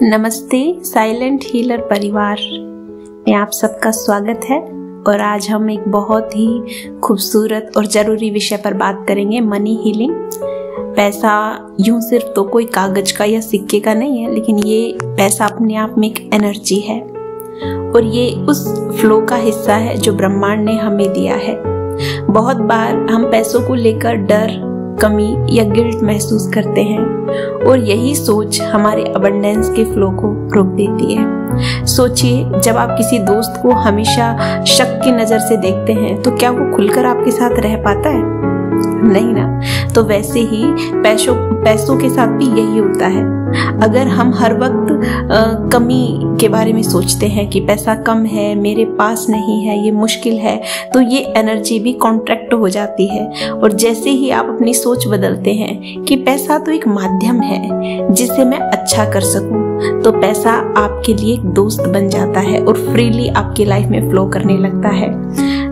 नमस्ते silent healer परिवार में आप सबका स्वागत है। और आज हम एक बहुत ही खूबसूरत और ज़रूरी विषय पर बात करेंगे, मनी हीलिंग। पैसा यूं सिर्फ तो कोई कागज का या सिक्के का नहीं है, लेकिन ये पैसा अपने आप में एक एनर्जी है और ये उस फ्लो का हिस्सा है जो ब्रह्मांड ने हमें दिया है। बहुत बार हम पैसों को लेकर डर, कमी या गिल्ट महसूस करते हैं और यही सोच हमारे अबंडेंस के फ्लो को रोक देती है। सोचिए, जब आप किसी दोस्त को हमेशा शक की नज़र से देखते हैं तो क्या वो खुलकर आपके साथ रह पाता है? नहीं ना। तो वैसे ही पैसों के साथ भी यही होता है। अगर हम हर वक्त कमी के बारे में सोचते हैं कि पैसा कम है, मेरे पास नहीं है, ये मुश्किल है, तो ये एनर्जी भी कॉन्ट्रैक्ट हो जाती है। और जैसे ही आप अपनी सोच बदलते हैं कि पैसा तो एक माध्यम है जिससे मैं अच्छा कर सकूं, तो पैसा आपके लिए एक दोस्त बन जाता है और फ्रीली आपकी लाइफ में फ्लो करने लगता है।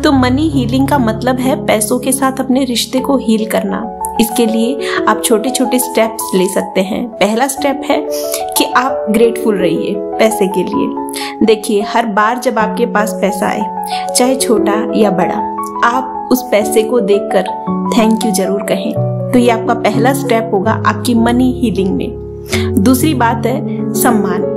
तो मनी हीलिंग का मतलब है पैसों के साथ अपने रिश्ते को हील करना। इसके लिए आप छोटे छोटे स्टेप्स ले सकते हैं। पहला स्टेप है कि आप ग्रेटफुल रहिए पैसे के लिए। देखिए, हर बार जब आपके पास पैसा आए, चाहे छोटा या बड़ा, आप उस पैसे को देखकर थैंक यू जरूर कहें। तो ये आपका पहला स्टेप होगा आपकी मनी हीलिंग में। दूसरी बात है सम्मान।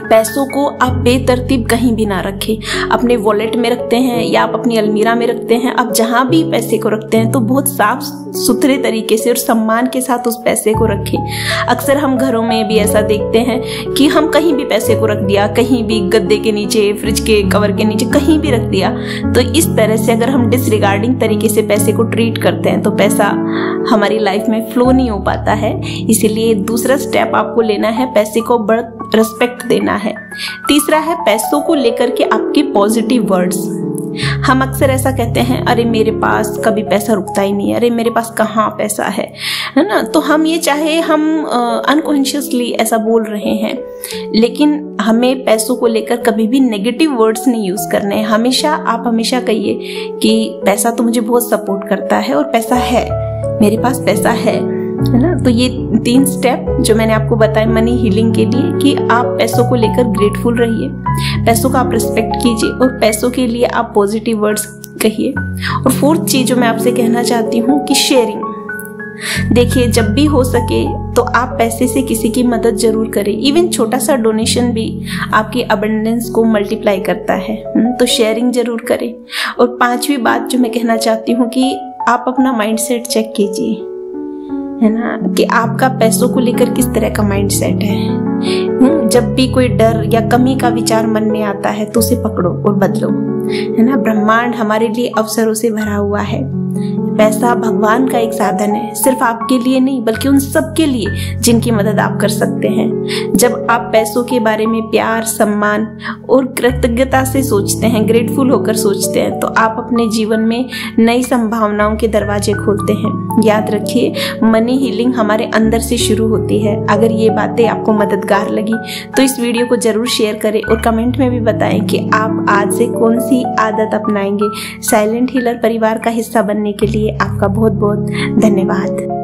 पैसों को आप बेतरतीब कहीं भी ना रखें। अपने वॉलेट में रखते हैं या आप अपनी अलमीरा में रखते हैं, आप जहां भी पैसे को रखते हैं तो बहुत साफ सुथरे तरीके से और सम्मान के साथ उस पैसे को रखें। अक्सर हम घरों में भी ऐसा देखते हैं कि हम कहीं भी पैसे को रख दिया, कहीं भी गद्दे के नीचे, फ्रिज के कवर के नीचे, कहीं भी रख दिया। तो इस तरह से अगर हम डिसरिगार्डिंग तरीके से पैसे को ट्रीट करते हैं तो पैसा हमारी लाइफ में फ्लो नहीं हो पाता है। इसीलिए दूसरा स्टेप आपको लेना है, पैसे को बड़ा रिस्पेक्ट देना है। तीसरा है पैसों को लेकर के आपके पॉजिटिव वर्ड्स। हम अक्सर ऐसा कहते हैं, अरे मेरे पास कभी पैसा रुकता ही नहीं है, अरे मेरे पास कहाँ पैसा है ना। तो हम ये चाहे हम अनकॉन्शियसली ऐसा बोल रहे हैं, लेकिन हमें पैसों को लेकर कभी भी नेगेटिव वर्ड्स नहीं यूज करने हैं। आप हमेशा कहिए कि पैसा तो मुझे बहुत सपोर्ट करता है और पैसा है, मेरे पास पैसा है ना। तो ये 3 स्टेप जो मैंने आपको बताए मनी हीलिंग के लिए, कि आप पैसों को लेकर ग्रेटफुल रहिए, पैसों का आप रिस्पेक्ट कीजिए और पैसों के लिए आप पॉजिटिव वर्ड्स कहिए। और 4th चीज जो मैं आपसे कहना चाहती हूँ कि शेयरिंग। देखिए, जब भी हो सके तो आप पैसे से किसी की मदद जरूर करें। इवन छोटा सा डोनेशन भी आपकी अबंडेंस को मल्टीप्लाई करता है। तो शेयरिंग जरूर करें। और 5वीं बात जो मैं कहना चाहती हूँ कि आप अपना माइंडसेट चेक कीजिए, है ना, कि आपका पैसों को लेकर किस तरह का माइंडसेट है। जब भी कोई डर या कमी का विचार मन में आता है तो उसे पकड़ो और बदलो, है ना। ब्रह्मांड हमारे लिए अवसरों से भरा हुआ है। पैसा भगवान का एक साधन है, सिर्फ आपके लिए नहीं बल्कि उन सब के लिए जिनकी मदद आप कर सकते हैं। जब आप पैसों के बारे में प्यार, सम्मान और कृतज्ञता से सोचते हैं, ग्रेटफुल होकर सोचते हैं, तो आप अपने जीवन में नई संभावनाओं के दरवाजे खोलते हैं। याद रखिए, मनी हीलिंग हमारे अंदर से शुरू होती है। अगर ये बातें आपको मददगार लगी तो इस वीडियो को जरूर शेयर करें और कमेंट में भी बताएं कि आप आज से कौन सी आदत अपनाएंगे। साइलेंट हीलर परिवार का हिस्सा बनने के लिए आपका बहुत बहुत धन्यवाद।